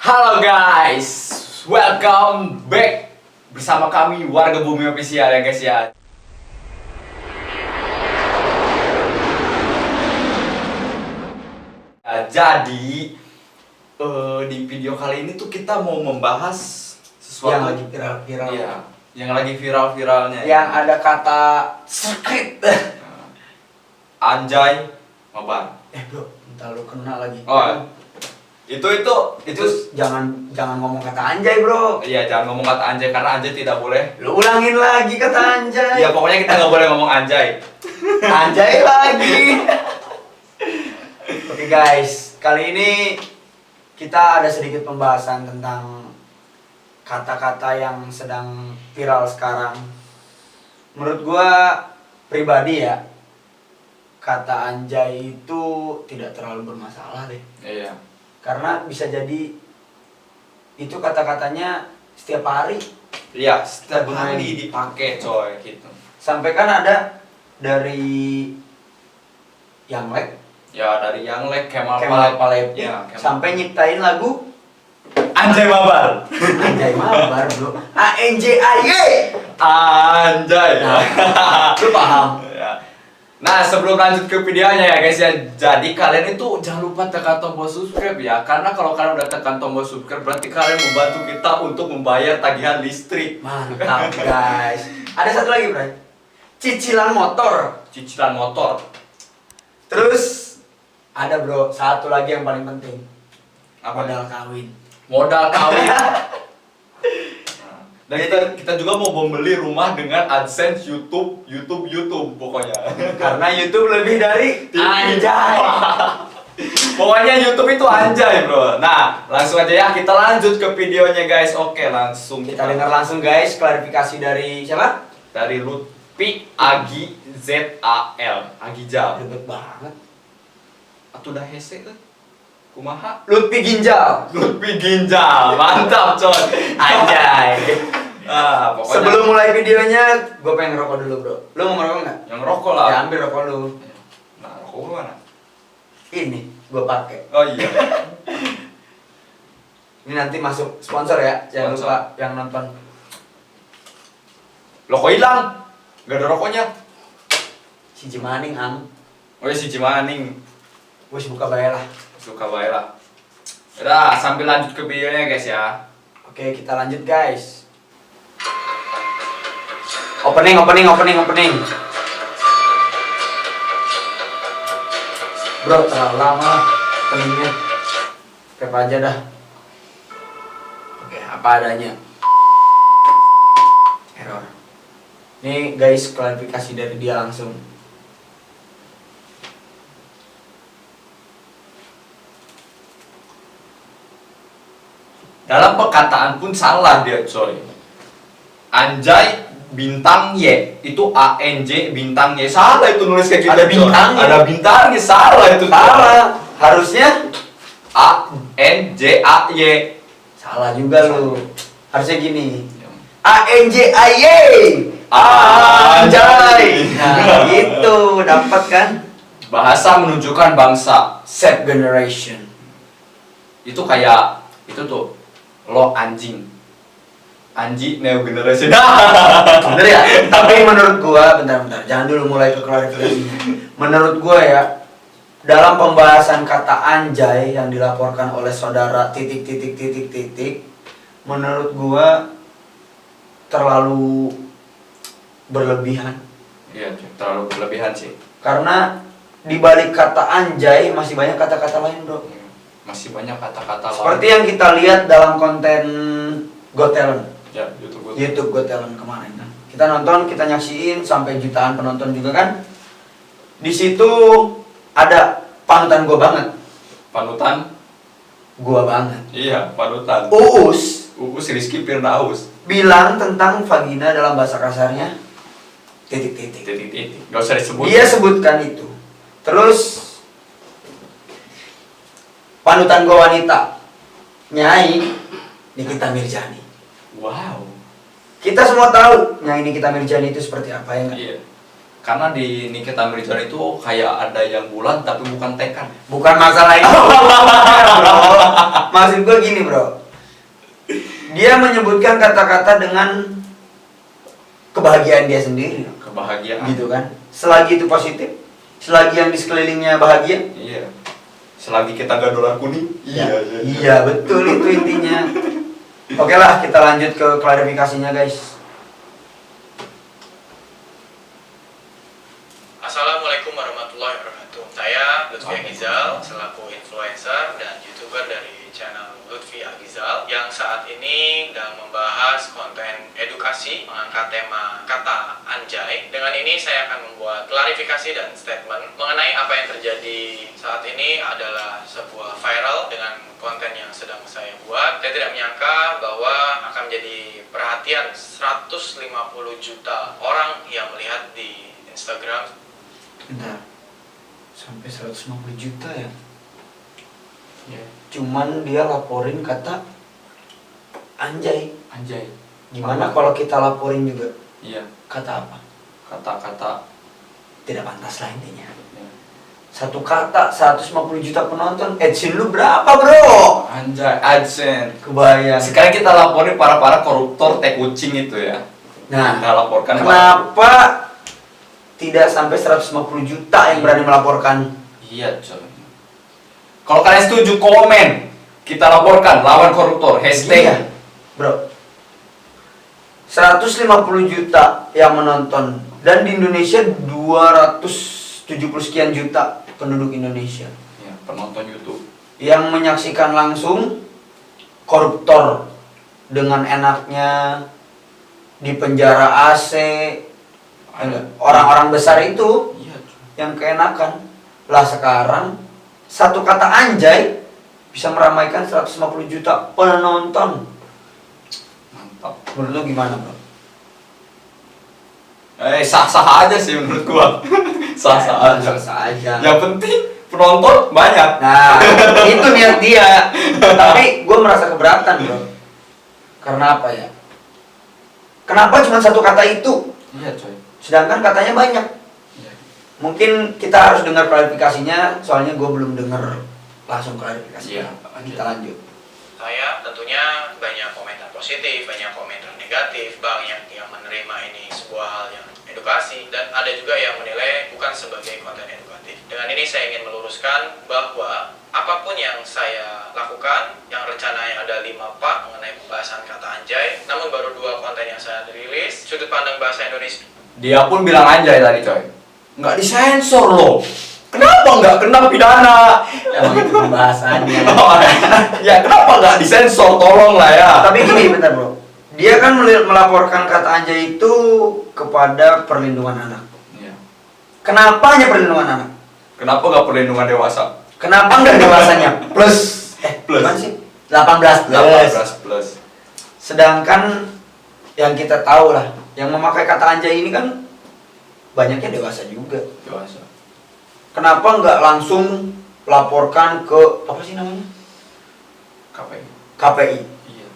Halo guys, welcome back bersama kami Warga Bumi Official ya guys ya. Jadi di video kali ini tuh kita mau membahas sesuatu yang lagi viral-viral. Iya, yang lagi viral-viralnya. Yang ada kata secret. Anjay, mabar. Bro, entar lu kena lagi. Oh, itu jangan ngomong kata anjay, bro. Iya, jangan ngomong kata anjay karena anjay tidak boleh. Lu ulangin lagi kata anjay. Iya, pokoknya kita nggak boleh ngomong anjay. Anjay lagi. Oke guys, kali ini kita ada sedikit pembahasan tentang kata-kata yang sedang viral sekarang. Menurut gua pribadi ya, kata anjay itu tidak terlalu bermasalah deh. Iya. Karena bisa jadi itu kata-katanya setiap hari. Iya, setiap hari dipakai coy gitu. Sampai kan ada dari yang Ya dari yang Kemal Palevi ya, sampai nyiptain lagu Anjay Mabar. Anjay Mabar, bro. ANJAY. Anjay. Lu paham? Ya. Nah, sebelum lanjut ke videonya ya guys ya. Jadi kalian itu jangan lupa tekan tombol subscribe ya. Karena kalau kalian udah tekan tombol subscribe berarti kalian membantu kita untuk membayar tagihan listrik. Mantap, guys. Ada satu lagi, Bray. Cicilan motor. Cicilan motor. Terus ada, bro, satu lagi yang paling penting. Apa? Modal kawin. Modal kawin. Dan kita juga mau membeli rumah dengan AdSense YouTube pokoknya. Karena YouTube lebih dari TV. anjay. Pokoknya YouTube itu anjay, bro. Nah, langsung aja ya kita lanjut ke videonya guys. Oke, langsung Kita dengar langsung guys klarifikasi dari siapa? dari Lutfi Agi ZAL. Agijal. Ribet banget. Atuh dah hese tuh. Kumaha? Lutfi Ginjal. Lutfi Ginjal. Mantap, coy. Anjay. Pokoknya Sebelum mulai videonya, gue pengen ngerokok dulu, bro. Lu mau ngerokok nggak? yang rokok lah. Ya ambil rokok lu. Nah, rokok lu mana? Ini gue pakai. Oh iya. Ini nanti masuk sponsor ya, jangan Sponsor. lupa yang nonton. Rokok hilang. Gak ada rokoknya. Si Jimaning am. Oh iya si Cimaning. Wes buka bayar lah. Suka baik lah. Udah, sambil lanjut ke videonya guys ya. Oke, kita lanjut guys. Opening. Bro, terlalu lama openingnya. Skip aja dah. Oke, apa adanya. Error. Nih guys, klarifikasi dari dia langsung. Dalam perkataan pun salah dia coy. Anjay bintang Y itu ANJ bintang Y, salah itu nulis kayak gitu. Ada bintangnya. Ada bintangnya, salah itu. Salah. Harusnya ANJAY. salah juga lu. Harusnya gini. ANJAY. Anjay. Nah, gitu dapat kan? Bahasa menunjukkan bangsa. Set generation. Itu kayak itu tuh lo anjing. Anji neo generation. Bener ya? Tapi menurut gua, bentar, jangan dulu mulai ke klarifikasi. Menurut gua ya, dalam pembahasan kata anjay yang dilaporkan oleh saudara titik, menurut gua terlalu berlebihan. Iya, terlalu berlebihan sih. Karena di balik kata anjay masih banyak kata-kata lain, bro. Masih banyak kata-kata lain. Seperti yang kita lihat dalam konten Got Talent. Ya, YouTube Got Talent kemarin kan. Kita nonton, kita nyaksiin sampai jutaan penonton juga kan. Di situ ada panutan gua banget. Panutan? Gua banget. Iya, panutan. Uus Rizky Firdaus. bilang tentang vagina dalam bahasa kasarnya titik. Gak usah disebut. Dia sebutkan itu. Terus panutan gua wanita Nyai Nikita Mirzani. Wow. Kita semua tahu Nyai Nikita Mirzani itu seperti apa ya kan? Iya. Karena di Nikita Mirzani itu kayak ada yang bulan tapi bukan tekan. Bukan masalah itu, bro. Maksud gue gini, bro. Dia menyebutkan kata-kata dengan kebahagiaan dia sendiri, Kebahagiaan. gitu kan? Selagi itu positif, selagi yang di sekelilingnya bahagia. Iya. Selagi kita gak dolar kuning. Iya, betul itu intinya. Oke lah, kita lanjut ke klarifikasinya, guys. Assalamualaikum warahmatullahi wabarakatuh. Saya Lutfi Agizal, selaku influencer dan YouTuber dari channel Lutfi Agizal yang saat ini sedang membahas konten edukasi mengangkat tema kata anjay. Dengan ini saya akan membuat klarifikasi dan statement mengenai apa yang terjadi saat ini adalah sebuah viral dengan konten yang sedang saya buat. Saya tidak menyangka bahwa akan menjadi perhatian 150 juta orang yang melihat di Instagram. Bentar. Sampai 150 juta ya? Iya. Cuman dia laporin kata anjay. Anjay. Gimana kalau kita laporin juga Iya. kata apa? Kata-kata. Tidak pantas lah intinya. Ya. Satu kata 150 juta penonton. AdSense lu berapa, bro? Anjay, AdSense. Kebayang. Sekarang kita laporin para koruptor teh kucing itu ya. Nah, Kita laporkan. kenapa tidak sampai 150 juta yang berani melaporkan? Iya, coy. Kalau kalian setuju komen, kita laporkan lawan koruptor. Hashtag. Iya, bro. 150 juta yang menonton dan di Indonesia 270 sekian juta penduduk Indonesia Ya, penonton YouTube. yang menyaksikan langsung koruptor dengan enaknya di penjara AC. Orang-orang besar itu Iya, coy. yang keenakan. Lah sekarang satu kata anjay bisa meramaikan 150 juta penonton. Mantap. Menurut lu gimana, bro? Sah-sah aja sih menurut gua. Sah-sah aja. Sah aja. Yang penting penonton banyak. Nah, itu niat dia. Tapi gue merasa keberatan, bro. Karena apa ya? Kenapa cuma satu kata itu? Iya, coy. Sedangkan katanya banyak. Iya. Mungkin kita harus dengar klarifikasinya, soalnya gue belum dengar langsung klarifikasi. Iya. Kita lanjut. Saya tentunya banyak komentar positif, banyak komentar negatif, banyak yang menerima ini sebuah hal yang edukasi, dan ada juga yang menilai bukan sebagai konten edukatif. Dengan ini saya ingin meluruskan bahwa apapun yang saya lakukan, yang rencananya ada 5 part mengenai pembahasan kata anjay, namun baru 2 konten yang saya rilis, sudut pandang bahasa Indonesia. Dia pun bilang anjay tadi, coy. Nggak disensor loh. Kenapa nggak kena pidana? Emang itu pembahasannya. Ya kenapa nggak disensor? Tolong lah ya. Tapi gini, bentar, bro. Dia kan melaporkan kata anjay itu kepada perlindungan anak. Iya. Kenapa hanya perlindungan anak? Kenapa nggak perlindungan dewasa? Kenapa nggak dewasanya? Plus. Plus. Gimana sih? 18 plus. 18 plus. Sedangkan yang kita tahu lah, yang memakai kata anjay ini kan banyaknya dewasa juga. Dewasa. Kenapa nggak langsung laporkan ke apa sih namanya? KPI. KPI, Iya.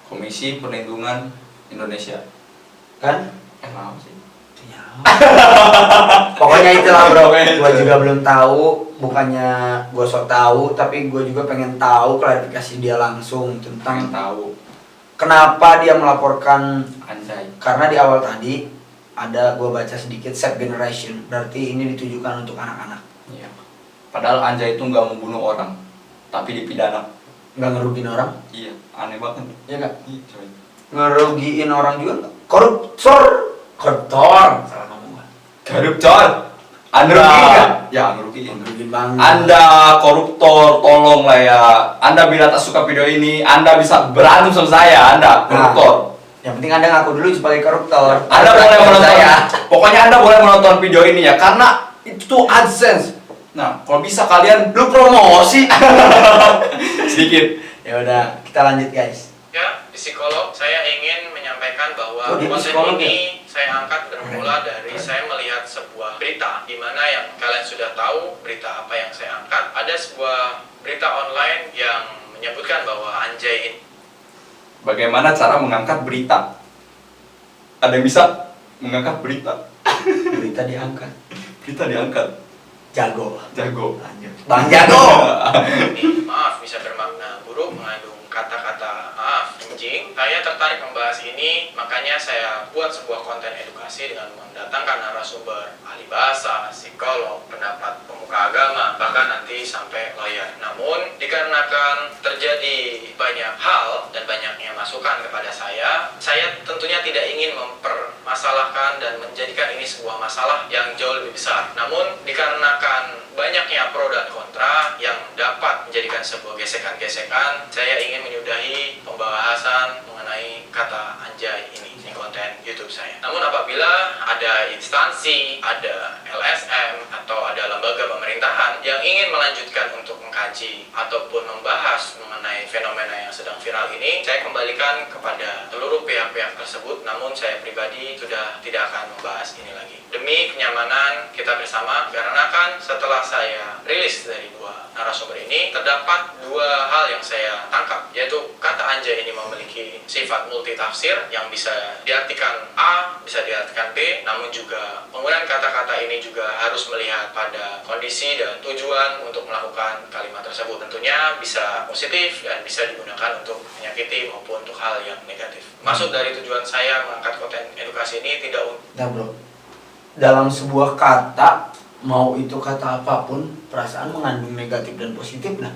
Komisi Perlindungan Indonesia. kan? Kenapa sih? Ya. Pokoknya itulah, bro. Pokoknya itu. Gua juga belum tahu, bukannya gua sok tahu, tapi gua juga pengen tahu klarifikasi dia langsung Pengen tentang tahu kenapa dia melaporkan. anjay. Karena di awal tadi ada gua baca sedikit set generation, berarti ini ditujukan untuk anak-anak. Iya. Padahal anjay itu nggak membunuh orang, tapi dipidana. Nggak ngerugiin orang, Iya, aneh banget. ya nggak? Iya, coy. Ngerugiin orang juga nggak? Koruptor, salah ngomong gua. Koruptor. Anda Nah. rugi nggak? Ya, ngerugiin. Ngerugiin banget. Anda koruptor, tolong lah ya. Anda bila tak suka video ini, Anda bisa berantem sama saya. Anda koruptor. Yang penting Anda ngaku dulu sebagai koruptor. Anda boleh Sama menonton. saya. Pokoknya Anda boleh menonton video ini ya, karena itu tuh AdSense. Nah, kalau bisa kalian Lu promosi. sedikit. Ya udah, kita lanjut, guys. Ya, psikolog, saya ingin menyampaikan bahwa Oh, dia konten psikolog ini saya angkat bermula dari saya melihat sebuah berita di mana yang kalian sudah tahu berita apa yang saya angkat. Ada sebuah berita online yang menyebutkan bahwa anjay ini Bagaimana cara mengangkat berita? Ada yang bisa mengangkat berita? berita diangkat. Kita diangkat. Jago. Jago. Lanjut. Bang Jago. Ini, maaf bisa bermakna buruk, mengandung kata-kata maaf, anjing. Saya tertarik membahas ini, makanya saya buat sebuah konten edukasi dengan mendatangkan narasumber ahli bahasa, psikolog, pendapat pemuka agama, bahkan nanti sampai lawyer. Namun, dikarenakan terjadi banyak hal dan banyaknya masukan kepada saya tentunya tidak ingin mempermasalahkan dan menjadikan ini sebuah masalah yang jauh lebih besar. Namun, dikarenakan banyaknya pro dan kontra yang dapat menjadikan sebuah gesekan-gesekan, saya ingin menyudahi pembahasan mengenai kata anjay ini konten YouTube saya. Namun apabila ada instansi, ada LSM, atau ada lembaga pemerintahan yang ingin melanjutkan untuk mengkaji ataupun membahas mengenai fenomena yang sedang viral ini, saya kembalikan kepada seluruh pihak-pihak tersebut. Namun saya pribadi sudah tidak akan membahas ini lagi. Demi kenyamanan kita bersama, karena kan setelah saya rilis dari dua narasumber ini, terdapat dua hal yang saya tangkap, yaitu kata anjay ini memiliki sifat multitafsir yang bisa diartikan A, bisa diartikan B, namun juga penggunaan kata-kata ini juga harus melihat pada kondisi dan tujuan untuk melakukan kalimat tersebut. Tentunya bisa positif dan bisa digunakan untuk menyakiti maupun untuk hal yang negatif. Maksud dari tujuan saya mengangkat konten edukasi ini tidak untuk... Nah bro, dalam sebuah kata, mau itu kata apapun, perasaan mengandung negatif dan positif lah.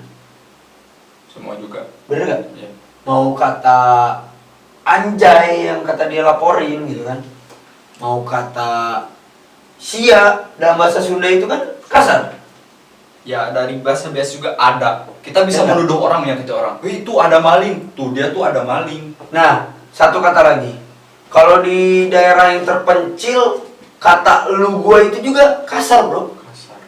Semua juga. Bener gak? Iya. Mau kata anjay yang kata dia laporin gitu kan, mau kata sia dalam bahasa Sunda itu kan kasar. Ya dari bahasa biasa juga ada. Kita bisa Ya, menuduh orang ya, kita orang. Wih, itu ada maling. Tuh dia tuh ada maling. Nah, satu kata lagi. Kalau di daerah yang terpencil, kata lu gua itu juga kasar, bro. Kasar.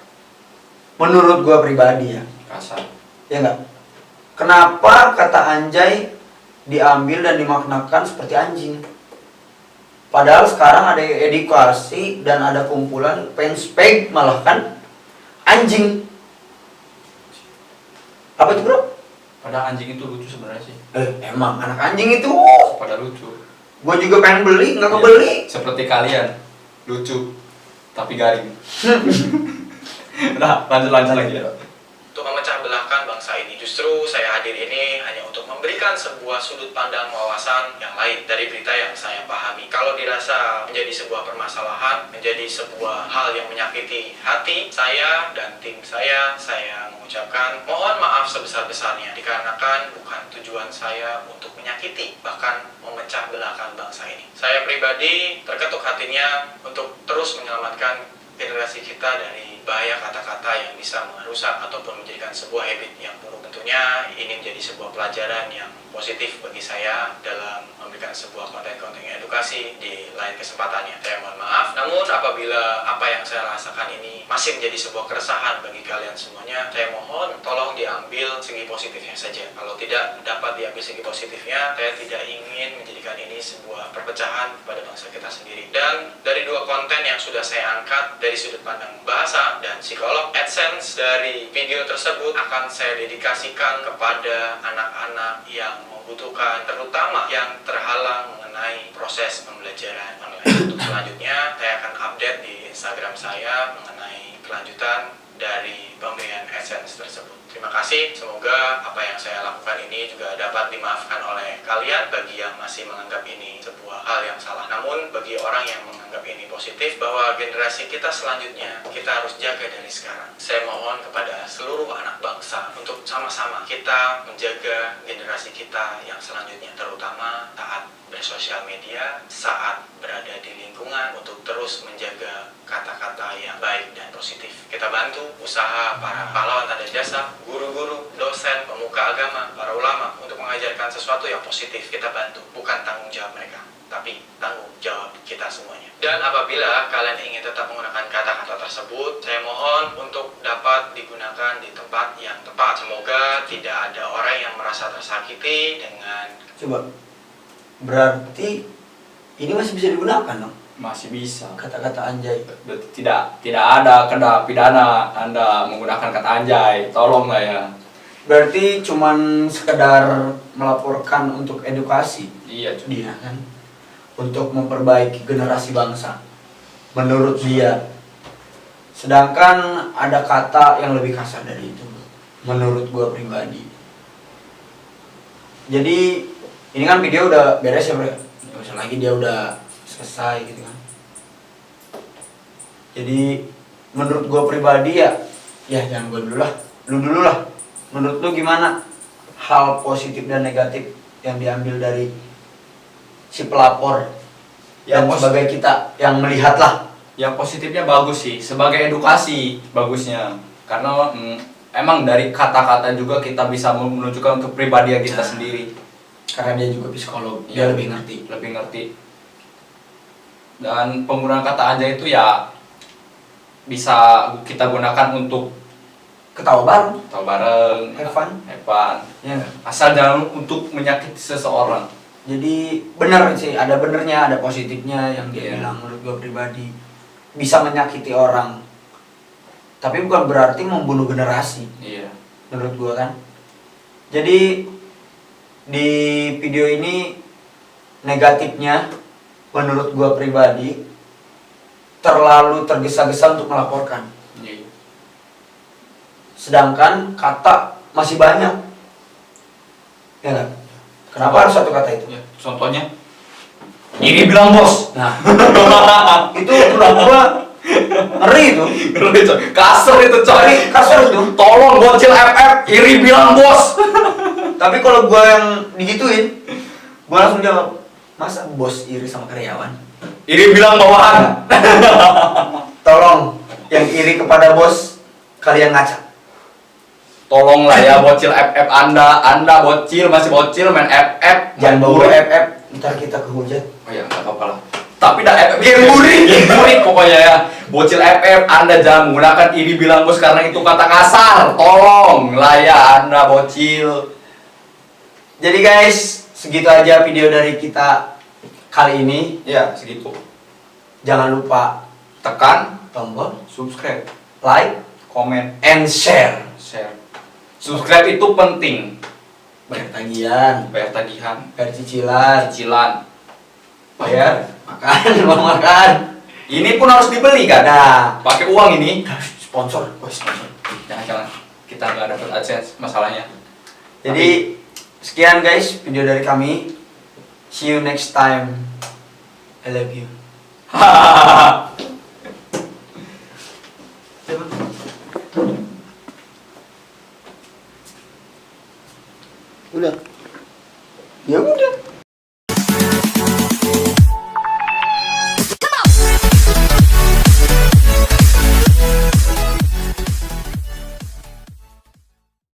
Menurut gua pribadi ya. Kasar. Ya enggak? Kenapa kata anjay diambil dan dimaknakan seperti anjing? Padahal sekarang ada edukasi dan ada kumpulan fanspage malah kan anjing. Apa itu, bro? Padahal anjing itu lucu sebenarnya sih. Emang anak anjing itu. Pada lucu. Gua juga pengen beli, nggak Iya. kebeli. Seperti kalian. Lucu. Tapi garing. Nah, lanjut lagi ya. untuk memecah belahkan bangsa ini. Justru saya hadir ini hanya untuk memberikan sebuah sudut pandang wawasan yang lain dari berita yang saya pahami. Kalau dirasa menjadi sebuah permasalahan, menjadi sebuah hal yang menyakiti hati saya dan tim saya mengucapkan mohon maaf sebesar-besarnya, dikarenakan bukan tujuan saya untuk menyakiti, bahkan memecah belahkan bangsa ini. Saya pribadi terketuk hatinya untuk terus menyelamatkan generasi kita dari bahaya kata-kata yang bisa merusak ataupun menjadikan sebuah habit yang buruk. Tentunya ini menjadi sebuah pelajaran yang positif bagi saya dalam memberikan sebuah konten-konten edukasi di lain kesempatannya. Saya mohon maaf, namun apabila apa yang saya rasakan ini masih menjadi sebuah keresahan bagi kalian semuanya, saya mohon tolong diambil segi positifnya saja. Kalau tidak dapat diambil segi positifnya, saya tidak ingin menjadikan ini sebuah perpecahan pada bangsa kita sendiri. Dan dari dua konten yang sudah saya angkat dari sudut pandang bahasa dan psikolog, AdSense dari video tersebut akan saya dedikasikan kepada anak-anak yang membutuhkan, terutama yang terhalang mengenai proses pembelajaran online. Untuk selanjutnya, saya akan update di Instagram saya mengenai kelanjutan dari pemberian AdSense tersebut. Terima kasih, semoga apa yang saya lakukan ini juga dapat dimaafkan oleh kalian bagi yang masih menganggap ini sebuah hal yang salah. Namun bagi orang yang menganggap ini positif, bahwa generasi kita selanjutnya kita harus jaga dari sekarang. Saya mohon kepada seluruh anak bangsa untuk sama-sama kita menjaga generasi kita yang selanjutnya, terutama saat bersosial media, saat berada di lingkungan, untuk terus menjaga kata-kata yang baik dan positif. Kita bantu usaha para pahlawan tanda jasa, guru-guru, dosen, pemuka agama, para ulama untuk mengajarkan sesuatu yang positif. Kita bantu, bukan tanggung jawab mereka, tapi tanggung jawab kita semuanya. Dan apabila kalian ingin tetap menggunakan kata-kata tersebut, saya mohon untuk dapat digunakan di tempat yang tepat. Semoga tidak ada orang yang merasa tersakiti dengan... Coba, berarti ini masih bisa digunakan dong? Masih bisa. Kata-kata anjay. Tidak ada kena pidana Anda menggunakan kata anjay. Tolonglah ya. Berarti cuman sekedar melaporkan untuk edukasi. Iya, Dia kan untuk memperbaiki generasi bangsa. menurut dia. Sedangkan ada kata yang lebih kasar dari itu menurut gua pribadi. Jadi ini kan video udah beres ya bro, nggak usah lagi, dia udah selesai gitu kan. Jadi menurut gua pribadi ya jangan gua dulu lah, lu dulu lah. Menurut lu gimana hal positif dan negatif yang diambil dari si pelapor Ya, dan sebagai kita yang melihat lah? Yang positifnya bagus sih, sebagai edukasi bagusnya. Karena emang dari kata-kata juga kita bisa menunjukkan kepribadian kita sendiri. Karena dia juga psikolog, dia Iya. lebih ngerti. Lebih ngerti. Dan penggunaan kata anjay itu ya bisa kita gunakan untuk Ketawa bareng, tahu bareng, have fun. have fun. Ya. Asal jangan untuk menyakiti seseorang. Jadi benar sih, ada benernya, ada positifnya yang dia Iya. bilang menurut gue pribadi. Bisa menyakiti orang, tapi bukan berarti membunuh generasi Iya. menurut gue kan. Jadi di video ini negatifnya menurut gue pribadi terlalu tergesa-gesa untuk melaporkan. Iya. Sedangkan kata masih banyak. Ya kan? Kenapa harus satu kata itu? Ya, contohnya ini bilang bos. Nah, itu menurut gua ngeri itu. Kasar itu coy. Kasar itu. Tolong bocil FF iri bilang bos. Tapi kalau gua yang digituin, gua langsung jawab, masa bos iri sama karyawan? Iri bilang bawahan. Tolong, yang iri kepada bos, kalian ngaca. Tolonglah ya bocil FF Anda bocil, masih bocil main FF. Jangan bawa FF, ntar kita kehujat. Oh ya, nggak apa-apa lah. Tapi dah FF game burik pokoknya ya. Bocil FF Anda jangan menggunakan iri bilang bos karena itu kata kasar. Tolong lah ya Anda bocil. Jadi guys, segitu aja video dari kita kali ini. Ya, segitu. Jangan lupa Tekan tombol subscribe, like komen, and share. share. Subscribe itu penting. Bayar tagihan, Bayar tagihan, bayar cicilan, cicilan, bayar makan, uang makan. ini pun harus dibeli kan? Nah, Pakai uang ini. sponsor. Oh, sponsor. Jangan-jangan kita nggak dapat AdSense masalahnya. Jadi sekian guys video dari kami. See you next time. I love you. Udah. Ya udah.